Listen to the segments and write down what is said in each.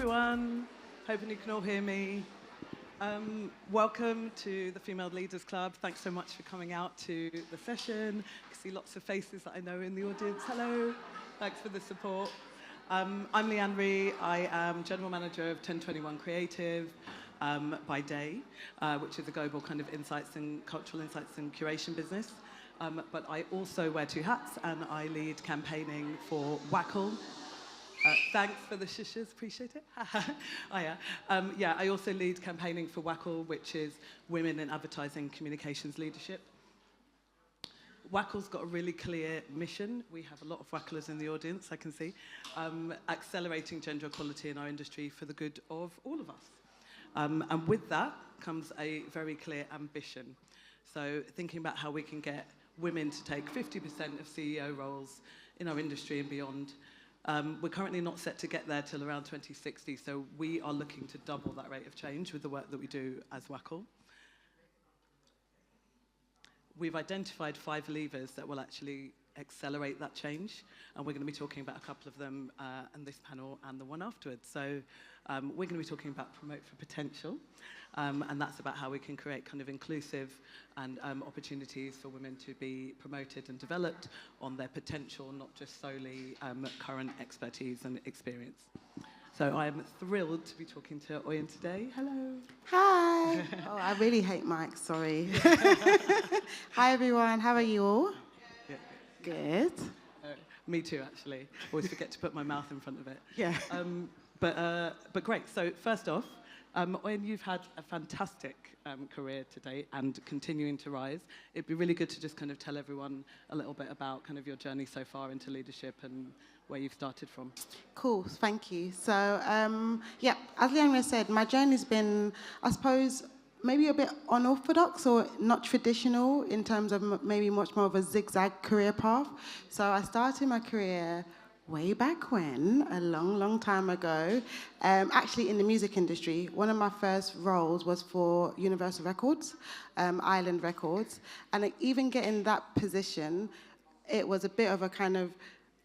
everyone. Hoping you can all hear me. Welcome to the Female Leaders Club. Thanks so much for coming out to the session. I see lots of faces that I know in the audience. Hello. Thanks for the support. I'm Lianre. I am General Manager of 1021 Creative by day, which is a global kind of cultural insights and curation business. But I also wear two hats, and I lead campaigning for WACL. Thanks for the shushes, appreciate it. I also lead campaigning for WACL, which is Women in Advertising Communications Leadership. WACL's got a really clear mission. We have a lot of WACLers in the audience, I can see. Accelerating gender equality in our industry for the good of all of us. And with that comes a very clear ambition. So thinking about how we can get women to take 50% of CEO roles in our industry and beyond. We're currently not set to get there till around 2060, so we are looking to double that rate of change with the work that we do as WACL. We've identified 5 levers that will actually accelerate that change, and we're going to be talking about a couple of them in this panel and the one afterwards. So we're going to be talking about Promote for Potential, and that's about how we can create kind of inclusive and opportunities for women to be promoted and developed on their potential, not just solely current expertise and experience. So I'm thrilled to be talking to Oyin today. Hello. Hi. Oh, I really hate mics, sorry. Hi, everyone. How are you all? Yeah. Good. Me too, actually. Always forget to put my mouth in front of it. Yeah. But great. So first off, Oyin, you've had a fantastic career to date and continuing to rise. It'd be really good to just kind of tell everyone a little bit about kind of your journey so far into leadership and where you've started from. Cool, thank you. So, as Lianre said, my journey's been, I suppose, maybe a bit unorthodox or not traditional in terms of maybe much more of a zigzag career path. So I started my career way back when, a long, long time ago, actually in the music industry. One of my first roles was for Universal Records, Island Records. And even getting that position, it was a bit of a kind of,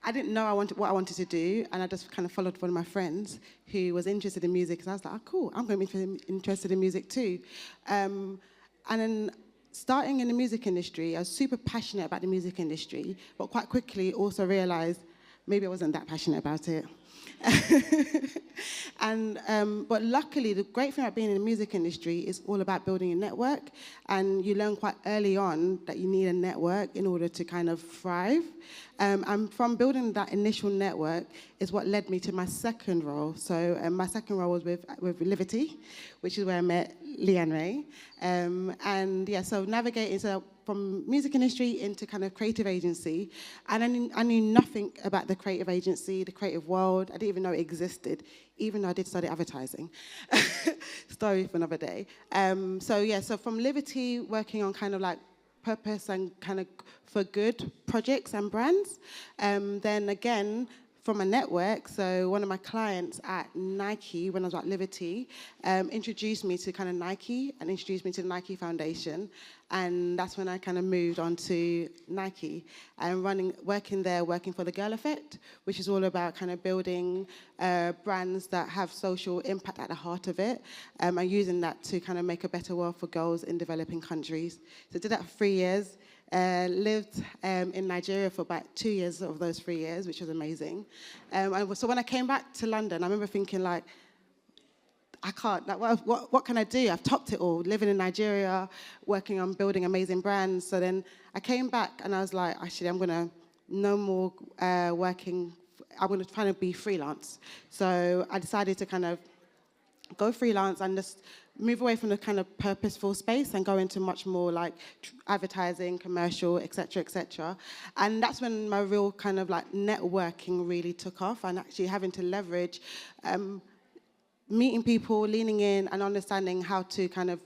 I didn't know what I wanted to do, and I just kind of followed one of my friends who was interested in music, and I was like, oh, cool, I'm going to be interested in music too. And then starting in the music industry, I was super passionate about the music industry, but quite quickly also realized maybe I wasn't that passionate about it. But luckily, the great thing about being in the music industry is all about building a network, and you learn quite early on that you need a network in order to kind of thrive. And from building that initial network is what led me to my second role. So my second role was with Liberty, which is where I met Lianre. So navigating from music industry into kind of creative agency. And I knew nothing about the creative agency, the creative world. I didn't even know it existed, even though I did study advertising. Story for another day. So from Liberty, working on kind of like purpose and kind of for good projects and brands. Then again, from a network, so one of my clients at Nike, when I was at Liberty, introduced me to kind of Nike and introduced me to the Nike Foundation. And that's when I kind of moved on to Nike and working for the Girl Effect, which is all about kind of building brands that have social impact at the heart of it, and using that to kind of make a better world for girls in developing countries. So I did that for 3 years. Lived in Nigeria for about 2 years of those 3 years, which was amazing. So when I came back to London, I remember thinking like, I can't, like, what can I do? I've topped it all, living in Nigeria, working on building amazing brands. So then I came back and I was like, actually, I'm going to no more working, I'm going to try to be freelance. So I decided to kind of go freelance and just move away from the kind of purposeful space and go into much more like advertising, commercial, et cetera, et cetera. And that's when my real kind of like networking really took off, and actually having to leverage meeting people, leaning in and understanding how to kind of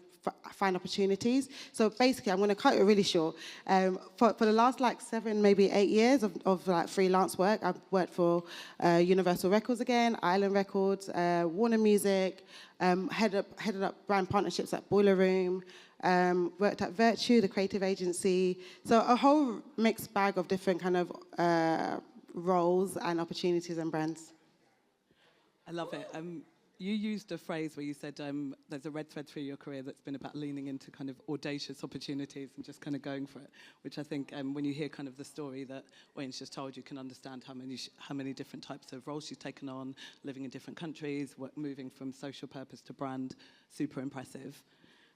find opportunities. So basically, I'm going to cut it really short. For the last like 7, maybe 8 years of like freelance work, I've worked for Universal Records again, Island Records, Warner Music, headed up brand partnerships at Boiler Room, worked at Virtue, the creative agency. So a whole mixed bag of different kind of roles and opportunities and brands. I love it. you used a phrase where you said there's a red thread through your career that's been about leaning into kind of audacious opportunities and just kind of going for it, which I think when you hear kind of the story that Wayne's just told, you can understand how many different types of roles she's taken on, living in different countries, moving from social purpose to brand, super impressive.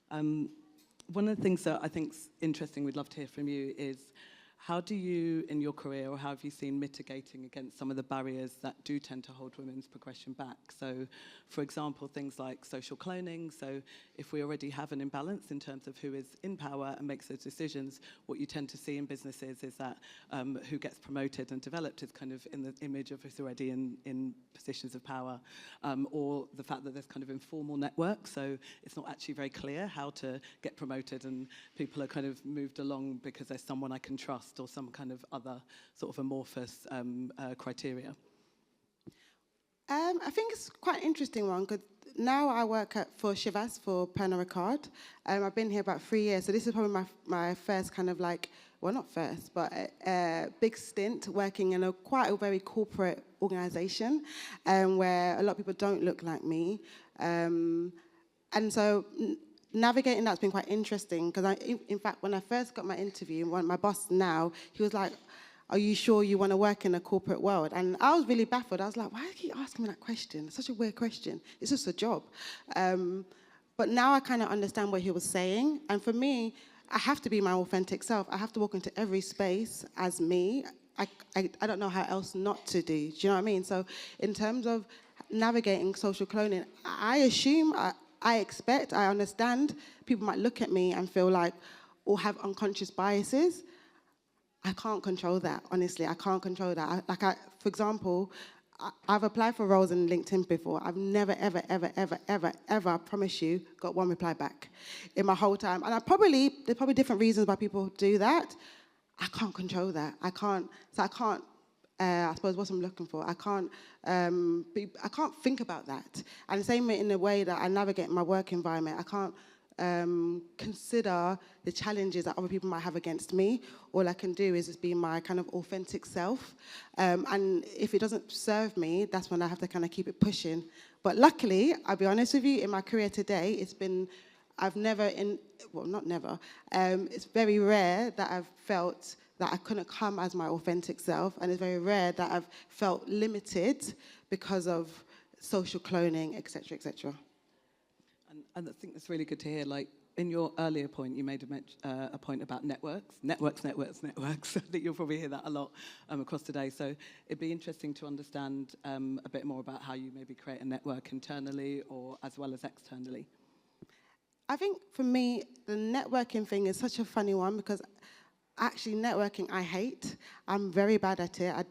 One of the things that I think's interesting, we'd love to hear from you, is how do you, in your career, or how have you seen mitigating against some of the barriers that do tend to hold women's progression back? So, for example, things like social cloning. So if we already have an imbalance in terms of who is in power and makes those decisions, what you tend to see in businesses is that who gets promoted and developed is kind of in the image of who's already in positions of power, or the fact that there's kind of informal networks. So it's not actually very clear how to get promoted, and people are kind of moved along because there's someone I can trust or some kind of other sort of amorphous criteria. I think it's quite an interesting one, because now I work for Chivas for Pernod Ricard. I've been here about 3 years, so this is probably my first kind of like, well, not first, but a big stint working in quite a very corporate organisation, where a lot of people don't look like me. And so navigating that's been quite interesting, because in fact, when I first got my interview, my boss now, he was like, "Are you sure you want to work in a corporate world?" And I was really baffled. I was like, why do you keep asking me that question? It's such a weird question. It's just a job. But now I kind of understand what he was saying. And for me, I have to be my authentic self. I have to walk into every space as me. I don't know how else not to do. Do you know what I mean? So in terms of navigating social cloning, I assume, I expect, I understand people might look at me and feel like, or have unconscious biases. I can't control that, honestly. I can't control that. For example, I've applied for roles in LinkedIn before. I've never, ever, ever, ever, ever, ever, I promise you, got one reply back in my whole time. And there's probably different reasons why people do that. I can't control that. I can't, I suppose what's I'm looking for. I can't think about that. And the same in the way that I navigate my work environment. I can't consider the challenges that other people might have against me. All I can do is just be my kind of authentic self. And if it doesn't serve me, that's when I have to kind of keep it pushing. But luckily, I'll be honest with you, in my career today, it's very rare that I've felt that I couldn't come as my authentic self, and it's very rare that I've felt limited because of social cloning, etc., etc. And I think that's really good to hear. Like, in your earlier point, you made a point about networks. I think you'll probably hear that a lot across today. So it'd be interesting to understand a bit more about how you maybe create a network internally or as well as externally. I think for me, the networking thing is such a funny one, because actually networking I hate. I'm very bad at it.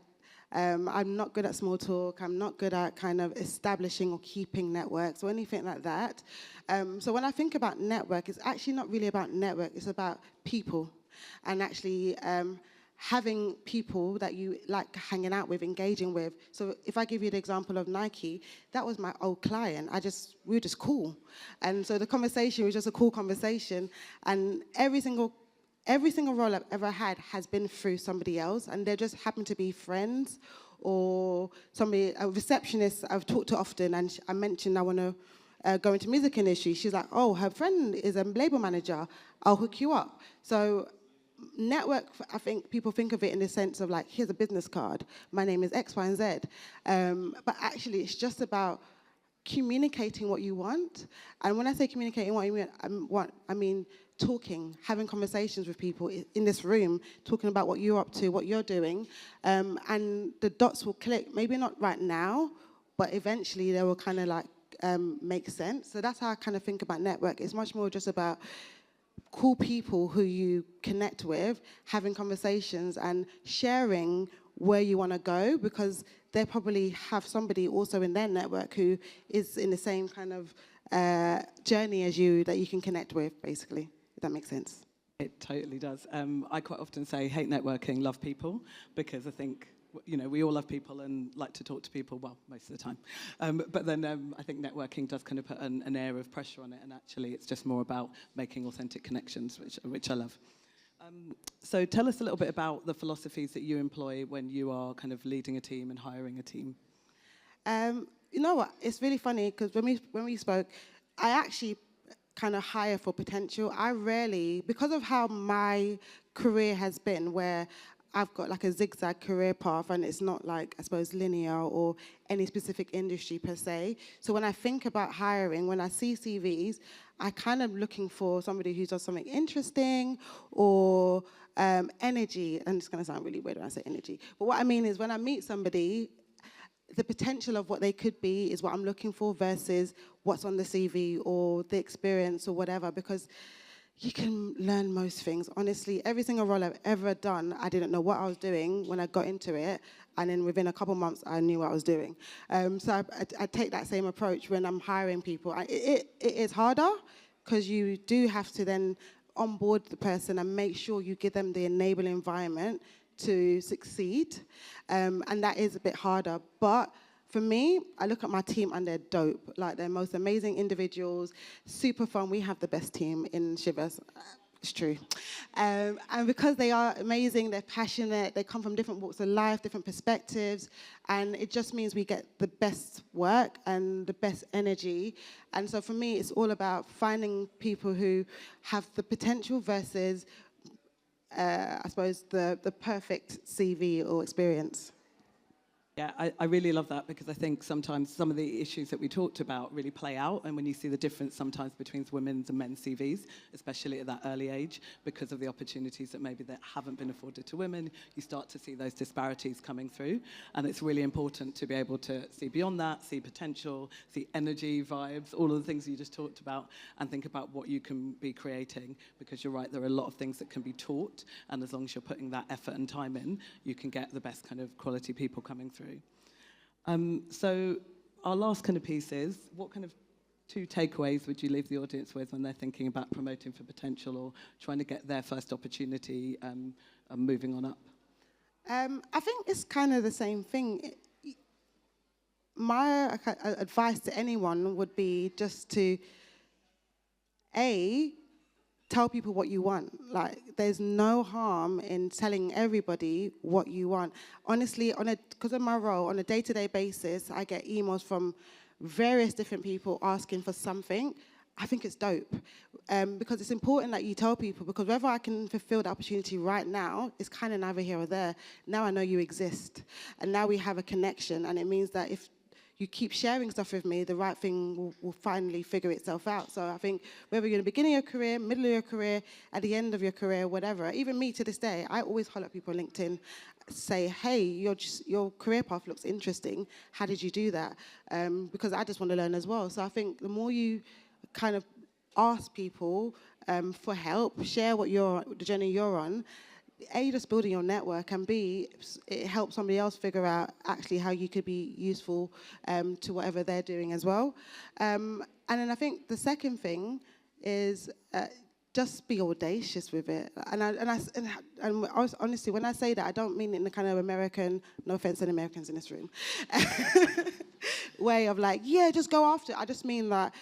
I'm not good at small talk. I'm not good at kind of establishing or keeping networks or anything like that. So when I think about network, it's actually not really about network. It's about people, and actually having people that you like hanging out with, engaging with. So if I give you the example of Nike, that was my old client. We were just cool. And so the conversation was just a cool conversation. And every single role I've ever had has been through somebody else, and they just happen to be friends or a receptionist I've talked to often, and I mentioned I want to go into music industry. She's like, oh, her friend is a label manager. I'll hook you up. So network, I think people think of it in the sense of like, here's a business card. My name is X, Y, and Z. But actually, it's just about communicating what you want. And when I say communicating what you want, I mean talking, having conversations with people in this room, talking about what you're up to, what you're doing, and the dots will click. Maybe not right now, but eventually they will kind of like make sense. So that's how I kind of think about network. It's much more just about cool people who you connect with, having conversations and sharing where you want to go, because they probably have somebody also in their network who is in the same kind of journey as you that you can connect with, basically, if that makes sense. It totally does. I quite often say hate networking, love people, because I think, you know, we all love people and like to talk to people, well, most of the time. But then I think networking does kind of put an air of pressure on it, and actually it's just more about making authentic connections, which I love. So tell us a little bit about the philosophies that you employ when you are kind of leading a team and hiring a team. you know what? It's really funny because when we spoke, I actually kind of hire for potential. I rarely, because of how my career has been, where I've got like a zigzag career path and it's not like, I suppose, linear or any specific industry per se. So when I think about hiring, when I see CVs, I kind of looking for somebody who does something interesting or energy. And it's going to sound really weird when I say energy. But what I mean is when I meet somebody, the potential of what they could be is what I'm looking for versus what's on the CV or the experience or whatever, because you can learn most things. Honestly, every single role I've ever done, I didn't know what I was doing when I got into it, and then within a couple months, I knew what I was doing. So I take that same approach when I'm hiring people. It is harder, because you do have to then onboard the person and make sure you give them the enabling environment to succeed, and that is a bit harder. But for me, I look at my team and they're dope. Like, they're most amazing individuals, super fun. We have the best team in Chivas. It's true. And because they are amazing, they're passionate, they come from different walks of life, different perspectives, and it just means we get the best work and the best energy. And so for me, it's all about finding people who have the potential versus I suppose, the perfect CV or experience. Yeah, I really love that, because I think sometimes some of the issues that we talked about really play out, and when you see the difference sometimes between women's and men's CVs, especially at that early age, because of the opportunities that maybe that haven't been afforded to women, you start to see those disparities coming through, and it's really important to be able to see beyond that, see potential, see energy, vibes, all of the things you just talked about, and think about what you can be creating, because you're right, there are a lot of things that can be taught, and as long as you're putting that effort and time in, you can get the best kind of quality people coming through. So our last kind of piece is, what kind of 2 takeaways would you leave the audience with when they're thinking about promoting for potential or trying to get their first opportunity and moving on up? I think it's kind of the same thing. My advice to anyone would be just to, tell people what you want. Like, there's no harm in telling everybody what you want. Honestly, because of my role, on a day-to-day basis, I get emails from various different people asking for something. I think it's dope, because it's important that you tell people, because whether I can fulfill the opportunity right now is kind of neither here or there. Now I know you exist, and now we have a connection, and it means that if you keep sharing stuff with me, the right thing will finally figure itself out. So I think whether you're in the beginning of your career, middle of your career, at the end of your career, whatever, even me to this day, I always holler at people on LinkedIn, say, hey, your career path looks interesting. How did you do that? Because I just want to learn as well. So I think the more you kind of ask people for help, share the journey you're on, A, just building your network, and B, it helps somebody else figure out actually how you could be useful to whatever they're doing as well. And then I think the second thing is just be audacious with it. And honestly, when I say that, I don't mean it in the kind of American, no offense to Americans in this room, way of like, yeah, just go after it. I just mean that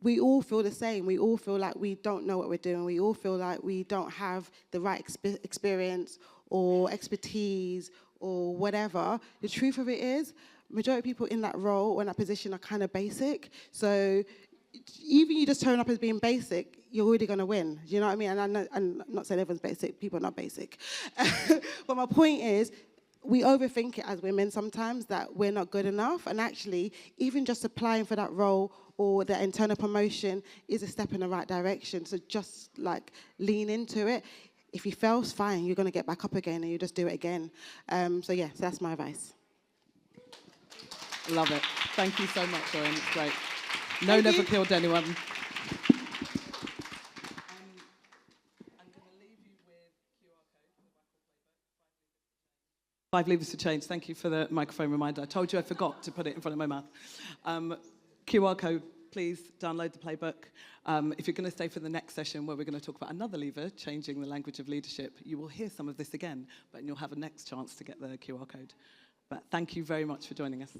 we all feel the same. We all feel like we don't know what we're doing. We all feel like we don't have the right experience or expertise or whatever. The truth of it is, majority of people in that role or in that position are kind of basic. So even you just turn up as being basic, you're already going to win. Do you know what I mean? And I'm not saying everyone's basic. People are not basic. But my point is, we overthink it as women sometimes, that we're not good enough. And actually, even just applying for that role or the internal promotion is a step in the right direction. So just like lean into it. If you fail, it's fine. You're going to get back up again and you just do it again. So that's my advice. Love it. Thank you so much, Oyin. It's great. No, never killed anyone. I'm going to leave you with QR code. 5 levers to change. Thank you for the microphone reminder. I told you I forgot to put it in front of my mouth. QR code, please download the playbook. If you're going to stay for the next session where we're going to talk about another lever, changing the language of leadership, you will hear some of this again, but you'll have a next chance to get the QR code. But thank you very much for joining us.